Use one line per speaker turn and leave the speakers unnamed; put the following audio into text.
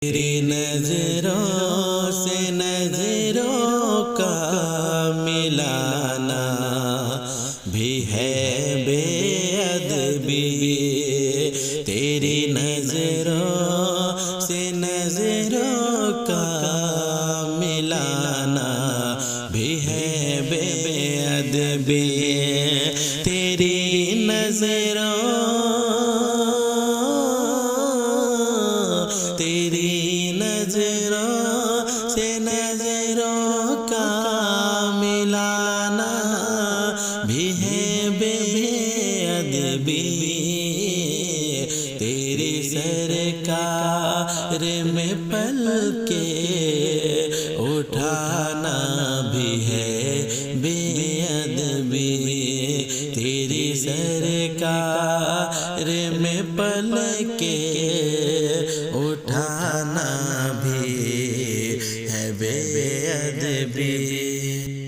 تیری نظروں سے نظروں کا ملانا بھی ہے بے ادبی، تیری نظروں سے نظروں کا ملانا بھی ہے بے ادبی، تیری نظروں سے نظروں کا ملانا بھی ہے بے ادبی، تیری سرکار میں پل کے اٹھانا بھی ہے بے ادبی، تیری سرکار میں پل کے اٹھانا بھی ہے بے ادبی۔